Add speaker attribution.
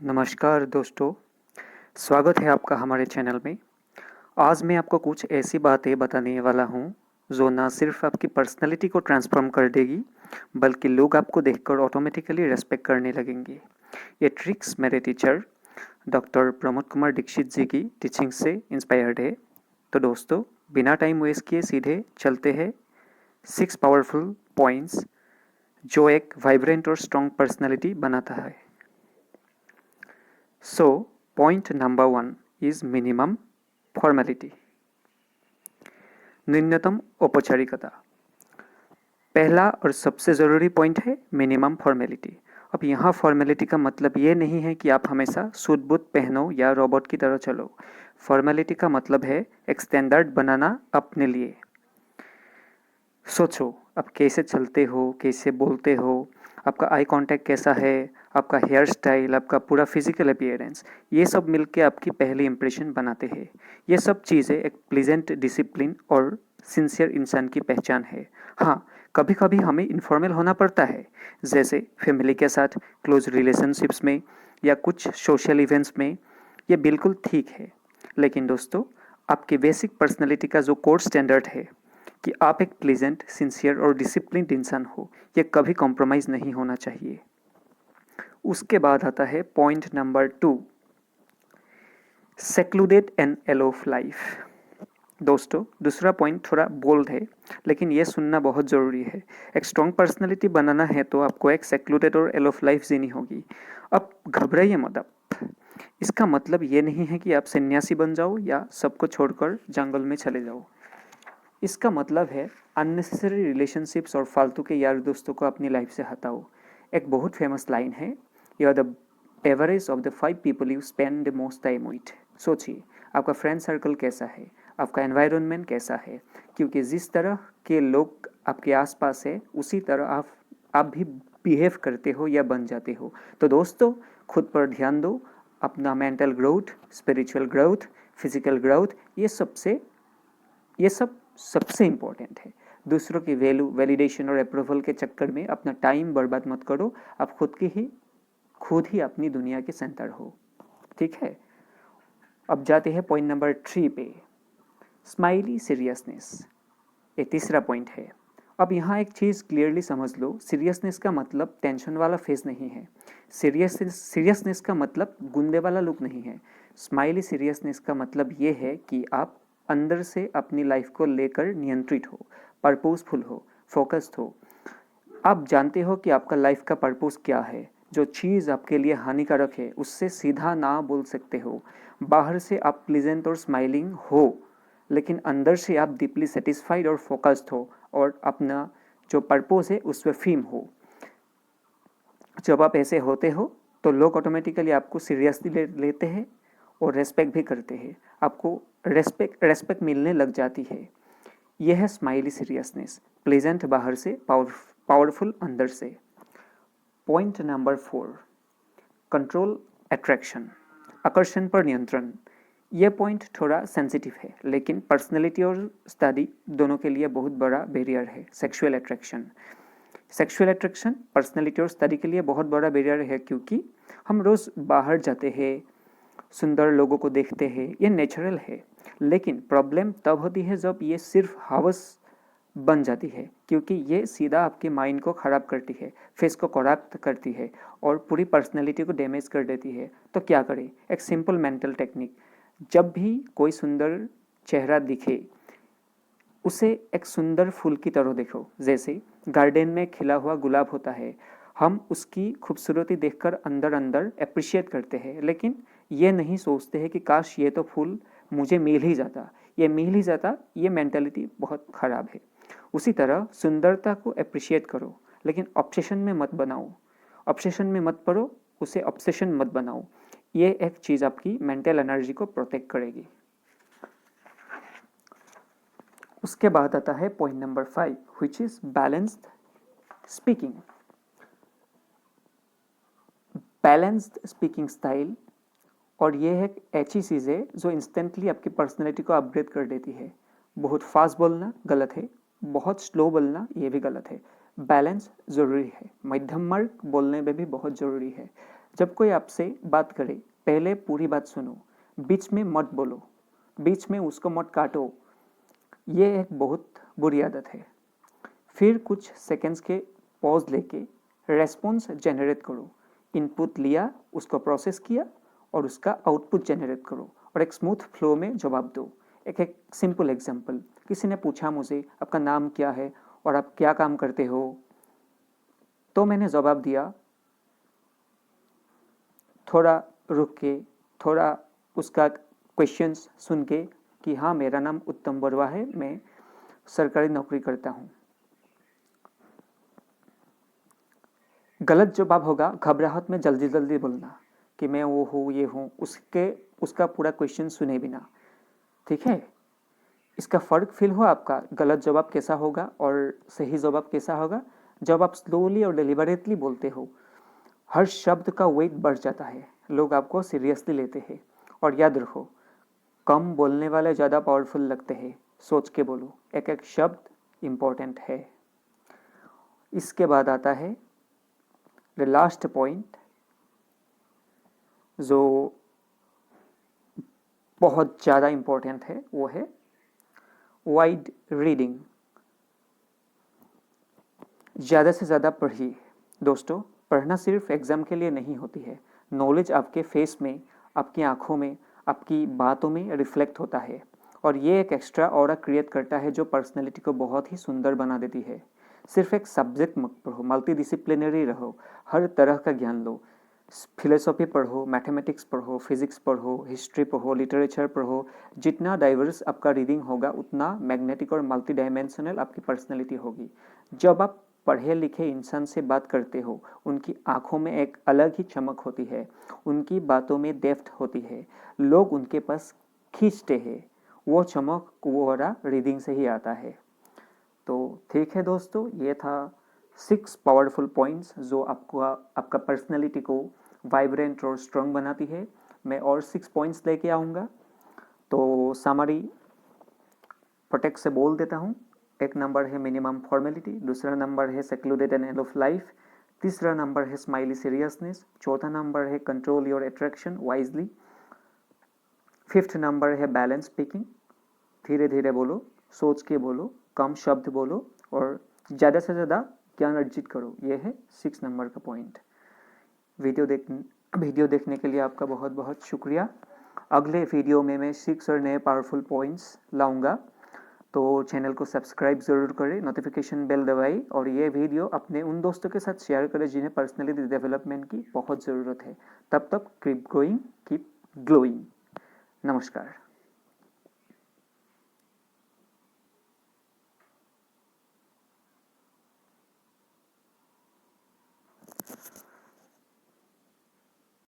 Speaker 1: नमस्कार दोस्तों, स्वागत है आपका हमारे चैनल में। आज मैं आपको कुछ ऐसी बातें बताने वाला हूँ जो ना सिर्फ आपकी पर्सनैलिटी को ट्रांसफॉर्म कर देगी, बल्कि लोग आपको देखकर ऑटोमेटिकली रेस्पेक्ट करने लगेंगे। ये ट्रिक्स मेरे टीचर डॉक्टर प्रमोद कुमार दीक्षित जी की टीचिंग से इंस्पायर्ड है। तो दोस्तों, बिना टाइम वेस्ट किए सीधे चलते हैं 6 पावरफुल पॉइंट्स जो एक वाइब्रेंट और स्ट्रॉन्ग पर्सनैलिटी बनाता है। So, point number 1 is minimum formality. न्यूनतम औपचारिकता। पहला और सबसे ज़रूरी पॉइंट है मिनिमम फॉर्मेलिटी। अब यहाँ फॉर्मेलिटी का मतलब ये नहीं है कि आप हमेशा सूट बूट पहनो या रोबोट की तरह चलो। फॉर्मेलिटी का मतलब है एक स्टैंडर्ड बनाना अपने लिए। सोचो, आप कैसे चलते हो, कैसे बोलते हो, आपका आई कांटेक्ट कैसा है, आपका हेयर स्टाइल, आपका पूरा फिजिकल अपीयरेंस, ये सब मिलके आपकी पहली इंप्रेशन बनाते हैं। ये सब चीज़ें एक प्लीजेंट, डिसिप्लिन और सिंसियर इंसान की पहचान है। हाँ, कभी कभी हमें इनफॉर्मल होना पड़ता है, जैसे फैमिली के साथ, क्लोज रिलेशनशिप्स में या कुछ सोशल इवेंट्स में। ये बिल्कुल ठीक है। लेकिन दोस्तों, आपकी बेसिक पर्सनैलिटी का जो कोर स्टैंडर्ड है कि आप एक प्लीजेंट, सिंसियर और डिसिप्लिन्ड इंसान हो, ये कभी कॉम्प्रोमाइज़ नहीं होना चाहिए। उसके बाद आता है point number 2, secluded and aloof life. दोस्तों, दूसरा पॉइंट थोड़ा बोल्ड है, लेकिन ये सुनना बहुत ज़रूरी है। एक स्ट्रॉन्ग पर्सनैलिटी बनाना है तो आपको एक सेक्लूडेड और एलोफ लाइफ जीनी होगी। अब घबराइए मत आप। इसका मतलब ये नहीं है कि आप सन्यासी बन जाओ या सबको छोड़कर जंगल में चले जाओ। इसका मतलब है अननेसेसरी रिलेशनशिप्स और फालतू के यार दोस्तों को अपनी लाइफ से हटाओ। एक बहुत फेमस लाइन है, you are the average of the 5 people you spend the most time with. सोचिए, आपका फ्रेंड सर्कल कैसा है, आपका एनवायरनमेंट कैसा है, क्योंकि जिस तरह के लोग आपके आसपास है उसी तरह आप भी बिहेव करते हो या बन जाते हो। तो दोस्तों, खुद पर ध्यान दो। अपना mental growth, spiritual growth, physical growth, ये सब सबसे इम्पोर्टेंट है। दूसरों की वैलिडेशन और अप्रूवल के चक्कर में अपना टाइम बर्बाद मत करो। आप खुद ही अपनी दुनिया के सेंटर हो। ठीक है, अब जाते हैं पॉइंट नंबर 3 पे, स्माइली सीरियसनेस। ये तीसरा पॉइंट है। अब यहाँ एक चीज़ क्लियरली समझ लो, सीरियसनेस का मतलब टेंशन वाला फेस नहीं है। सीरियसनेस का मतलब गुंडे वाला लुक नहीं है। स्माइली सीरियसनेस का मतलब ये है कि आप अंदर से अपनी लाइफ को लेकर नियंत्रित हो, पर्पसफुल हो, फोकस्ड हो। आप जानते हो कि आपका लाइफ का पर्पस क्या है। जो चीज़ आपके लिए हानिकारक है उससे सीधा ना बोल सकते हो। बाहर से आप प्लीजेंट और स्माइलिंग हो, लेकिन अंदर से आप डीपली सेटिस्फाइड और फोकस्ड हो और अपना जो पर्पस है उस पर फीम हो। जब आप ऐसे होते हो तो लोग ऑटोमेटिकली आपको सीरियसली लेते हैं और रेस्पेक्ट भी करते हैं। आपको रेस्पेक्ट मिलने लग जाती है। यह है स्माइली सीरियसनेस, प्लेजेंट बाहर से, पावरफुल अंदर से। पॉइंट नंबर 4, कंट्रोल अट्रैक्शन, आकर्षण पर नियंत्रण। यह पॉइंट थोड़ा सेंसिटिव है, लेकिन पर्सनैलिटी और स्टडी दोनों के लिए बहुत बड़ा बैरियर है। सेक्सुअल अट्रैक्शन पर्सनैलिटी और स्टडी के लिए बहुत बड़ा बैरियर है, क्योंकि हम रोज़ बाहर जाते हैं, सुंदर लोगों को देखते हैं, ये नेचुरल है। लेकिन प्रॉब्लम तब होती है जब ये सिर्फ हवस बन जाती है, क्योंकि ये सीधा आपके माइंड को ख़राब करती है, फेस को करप्ट करती है और पूरी पर्सनैलिटी को डैमेज कर देती है। तो क्या करें? एक सिंपल मेंटल टेक्निक, जब भी कोई सुंदर चेहरा दिखे उसे एक सुंदर फूल की तरह देखो। जैसे गार्डन में खिला हुआ गुलाब होता है, हम उसकी खूबसूरती देखकर अंदर अंदर अप्रिशिएट करते हैं, लेकिन ये नहीं सोचते हैं कि काश ये तो फूल मुझे मिल ही जाता, ये मेंटालिटी बहुत ख़राब है। उसी तरह सुंदरता को अप्रिशिएट करो, लेकिन ऑब्सेशन में मत पड़ो, उसे ऑब्सेशन मत बनाओ। ये एक चीज़ आपकी मेंटल एनर्जी को प्रोटेक्ट करेगी। उसके बाद आता है point number 5, which is balanced speaking. Balanced speaking style, और ये एक ऐसी चीज़ है जो इंस्टेंटली आपकी पर्सनैलिटी को अपग्रेड कर देती है। बहुत फास्ट बोलना गलत है, बहुत स्लो बोलना ये भी गलत है। बैलेंस ज़रूरी है, मध्यम मार्ग बोलने में भी बहुत ज़रूरी है। जब कोई आपसे बात करे पहले पूरी बात सुनो, बीच में मत बोलो, बीच में उसको मत काटो, ये एक बहुत बुरी आदत है। फिर कुछ सेकंड्स के पॉज लेके रेस्पॉन्स जनरेट करो, इनपुट लिया, उसको प्रोसेस किया और उसका आउटपुट जनरेट करो और एक स्मूथ फ्लो में जवाब दो। एक सिंपल एग्जांपल, किसी ने पूछा मुझे आपका नाम क्या है और आप क्या काम करते हो, तो मैंने जवाब दिया, थोड़ा रुक के, थोड़ा उसका क्वेश्चंस सुन के कि हाँ मेरा नाम उत्तम बरुआ है, मैं सरकारी नौकरी करता हूँ। गलत जवाब होगा घबराहट में जल्दी जल्दी बोलना कि मैं वो हूँ ये हूँ, उसका पूरा क्वेश्चन सुने बिना। ठीक है, इसका फ़र्क फील हो आपका, गलत जवाब कैसा होगा और सही जवाब कैसा होगा। जब आप स्लोली और डिलिबरेटली बोलते हो, हर शब्द का वेट बढ़ जाता है, लोग आपको सीरियसली लेते हैं। और याद रखो, कम बोलने वाले ज़्यादा पावरफुल लगते हैं, सोच के बोलो, एक एक शब्द इम्पोर्टेंट है। इसके बाद आता है द लास्ट पॉइंट, जो बहुत ज़्यादा इम्पोर्टेंट है, वो है वाइड रीडिंग। ज़्यादा से ज़्यादा पढ़िए दोस्तों, पढ़ना सिर्फ एग्ज़ाम के लिए नहीं होती है। नॉलेज आपके फेस में, आपकी आंखों में, आपकी बातों में रिफ्लेक्ट होता है और ये एक एक्स्ट्रा ऑरा क्रिएट करता है जो पर्सनैलिटी को बहुत ही सुंदर बना देती है। सिर्फ एक सब्जेक्ट मत पढ़ो, मल्टी डिसिप्लिनरी रहो, हर तरह का ज्ञान लो। फिलोसॉफी पढ़ो, मैथमेटिक्स पढ़ो, फिजिक्स पढ़ो, हिस्ट्री पढ़ो, लिटरेचर पढ़ो। जितना डाइवर्स आपका रीडिंग होगा उतना मैग्नेटिक और मल्टी डायमेंशनल आपकी पर्सनैलिटी होगी। जब आप पढ़े लिखे इंसान से बात करते हो, उनकी आंखों में एक अलग ही चमक होती है, उनकी बातों में डेप्थ होती है, लोग उनके पास खींचते हैं। वो चमक, वो वाला रीडिंग से ही आता है। तो ठीक है दोस्तों, ये था 6 पावरफुल पॉइंट्स जो आपका पर्सनैलिटी को वाइब्रेंट और स्ट्रॉन्ग बनाती है। मैं और 6 पॉइंट्स लेके आऊँगा, तो समरी फटक से बोल देता हूँ। एक नंबर है मिनिमम फॉर्मेलिटी, दूसरा नंबर है secluded and end of life, तीसरा नंबर है स्माइली सीरियसनेस, चौथा नंबर है control your attraction wisely, fifth number है बैलेंस स्पीकिंग, धीरे धीरे बोलो, सोच के बोलो, कम शब्द बोलो और ज़्यादा से ज़्यादा ज्ञान अर्जित करो। ये है 6 नंबर का पॉइंट। वीडियो देखने के लिए आपका बहुत बहुत शुक्रिया। अगले वीडियो में मैं 6 और नए पावरफुल पॉइंट्स लाऊंगा, तो चैनल को सब्सक्राइब ज़रूर करें, नोटिफिकेशन बेल दबाएं और ये वीडियो अपने उन दोस्तों के साथ शेयर करें जिन्हें पर्सनैलिटी डेवलपमेंट की बहुत ज़रूरत है। तब तक कीप गोइंग, कीप ग्लोइंग। नमस्कार।